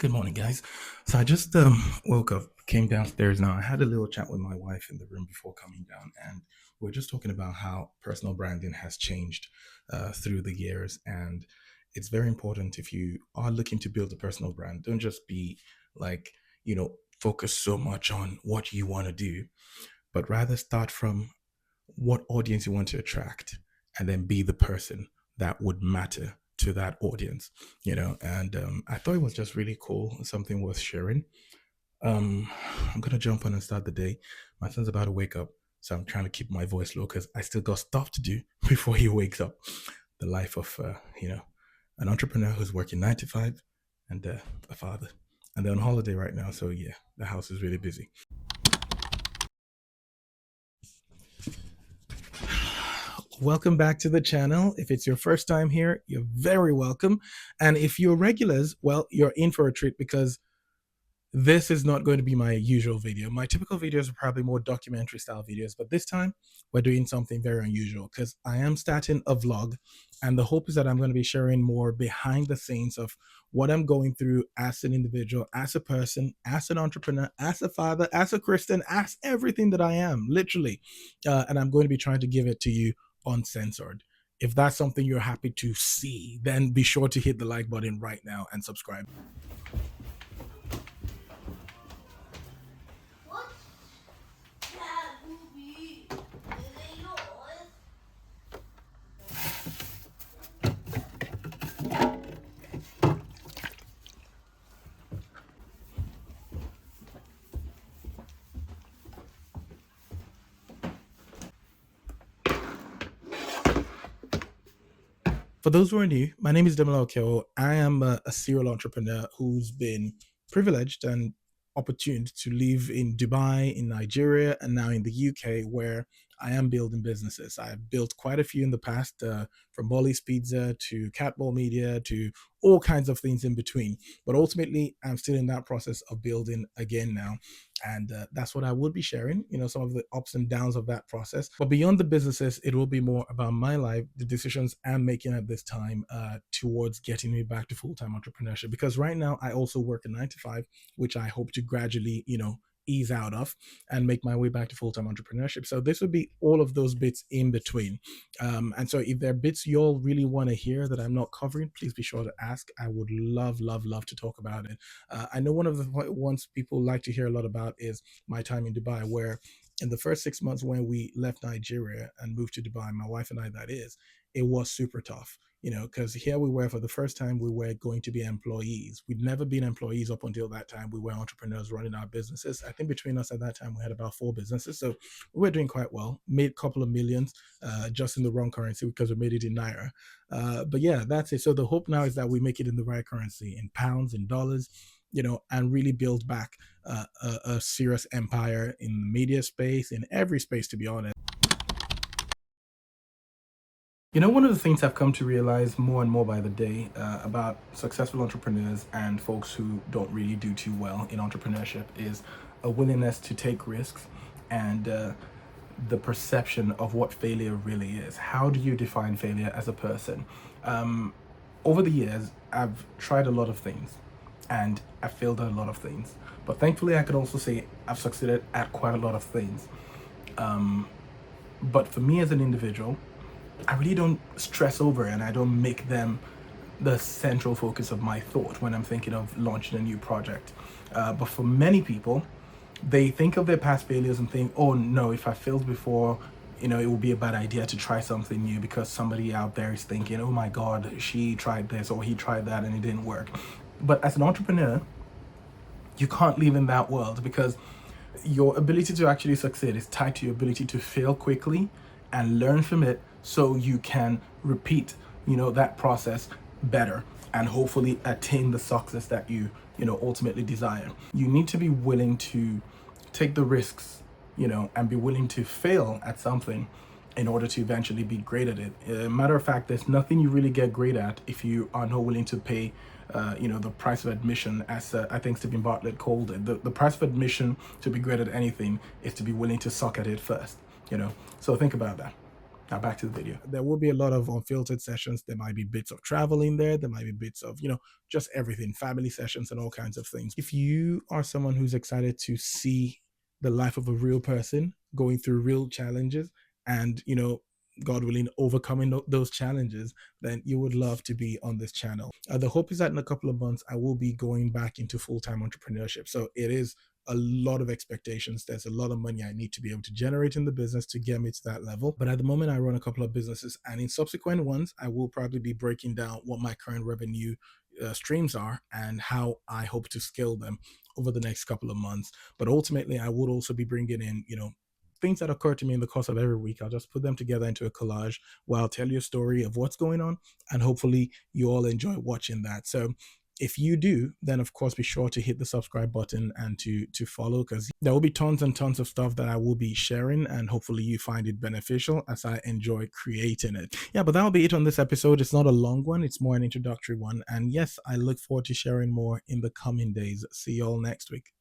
Good morning, guys. So I just woke up, came downstairs now. I had a little chat with my wife in the room before coming down, and we're just talking about how personal branding has changed through the years. And it's very important if you are looking to build a personal brand, don't just be like, focus so much on what you want to do, but rather start from what audience you want to attract and then be the person that would matter to that audience, and I thought it was just really cool, something worth sharing. um I'm gonna jump on and start the day. My son's about to wake up, so I'm trying to keep my voice low because I still got stuff to do before he wakes up. The life of an entrepreneur who's working 9 to 5, and a father, and they're on holiday right now, so yeah, the house is really busy. Welcome back to the channel. If it's your first time here, you're very welcome. And if you're regulars, well, you're in for a treat because this is not going to be my usual video. My typical videos are probably more documentary style videos, but this time we're doing something very unusual because I am starting a vlog, and the hope is that I'm going to be sharing more behind the scenes of what I'm going through as an individual, as a person, as an entrepreneur, as a father, as a Christian, as everything that I am, literally. And I'm going to be trying to give it to you uncensored. If that's something you're happy to see, then be sure to hit the like button right now and subscribe. For those who are new, my name is Demola Okeo. I am a serial entrepreneur who's been privileged and opportuned to live in Dubai, in Nigeria, and now in the UK, where I am building businesses. I've built quite a few in the past, from Bolly's Pizza to Catball Media to all kinds of things in between. But ultimately, I'm still in that process of building again now. And that's what I would be sharing, some of the ups and downs of that process. But beyond the businesses, it will be more about my life, the decisions I'm making at this time towards getting me back to full-time entrepreneurship. Because right now, I also work a 9 to 5, which I hope to gradually, ease out of and make my way back to full-time entrepreneurship. So this would be all of those bits in between. And so if there are bits you all really want to hear that I'm not covering, please be sure to ask. I would love, love, love to talk about it. I know one of the ones people like to hear a lot about is my time in Dubai, where in the first 6 months when we left Nigeria and moved to Dubai, my wife and I, that is, it was super tough. Because here we were, for the first time, we were going to be employees. We'd never been employees up until that time. We were entrepreneurs running our businesses. I think between us at that time, we had about 4 businesses. So we were doing quite well, made a couple of millions, just in the wrong currency because we made it in Naira. But yeah, that's it. So the hope now is that we make it in the right currency, in pounds, in dollars, and really build back a serious empire in the media space, in every space, to be honest. One of the things I've come to realize more and more by the day about successful entrepreneurs and folks who don't really do too well in entrepreneurship is a willingness to take risks, and the perception of what failure really is. How do you define failure as a person? Over the years, I've tried a lot of things and I've failed at a lot of things. But thankfully, I could also say I've succeeded at quite a lot of things. But for me as an individual, I really don't stress over, and I don't make them the central focus of my thought when I'm thinking of launching a new project. But for many people, they think of their past failures and think, oh no, if I failed before, it would be a bad idea to try something new because somebody out there is thinking, oh my God, she tried this or he tried that and it didn't work. But as an entrepreneur, you can't live in that world because your ability to actually succeed is tied to your ability to fail quickly and learn from it so you can repeat that process better and hopefully attain the success that you ultimately desire. You need to be willing to take the risks, and be willing to fail at something in order to eventually be great at it. Matter of fact, there's nothing you really get great at if you are not willing to pay the price of admission, as I think Stephen Bartlett called it. The price of admission to be great at anything is to be willing to suck at it first. So think about that. Now back to the video. There will be a lot of unfiltered sessions. There might be bits of travel in there. There might be bits of, just everything, family sessions and all kinds of things. If you are someone who's excited to see the life of a real person going through real challenges and, God willing, overcoming those challenges, then you would love to be on this channel. The hope is that in a couple of months, I will be going back into full time entrepreneurship. So it is a lot of expectations. There's a lot of money I need to be able to generate in the business to get me to that level. But at the moment, I run a couple of businesses, and in subsequent ones, I will probably be breaking down what my current revenue streams are and how I hope to scale them over the next couple of months. But ultimately, I would also be bringing in, things that occur to me in the course of every week. I'll just put them together into a collage where I'll tell you a story of what's going on, and hopefully you all enjoy watching that. So if you do, then of course be sure to hit the subscribe button and to follow, because there will be tons and tons of stuff that I will be sharing, and hopefully you find it beneficial as I enjoy creating it. Yeah, but that'll be it on this episode. It's not a long one, it's more an introductory one. And yes, I look forward to sharing more in the coming days. See you all next week.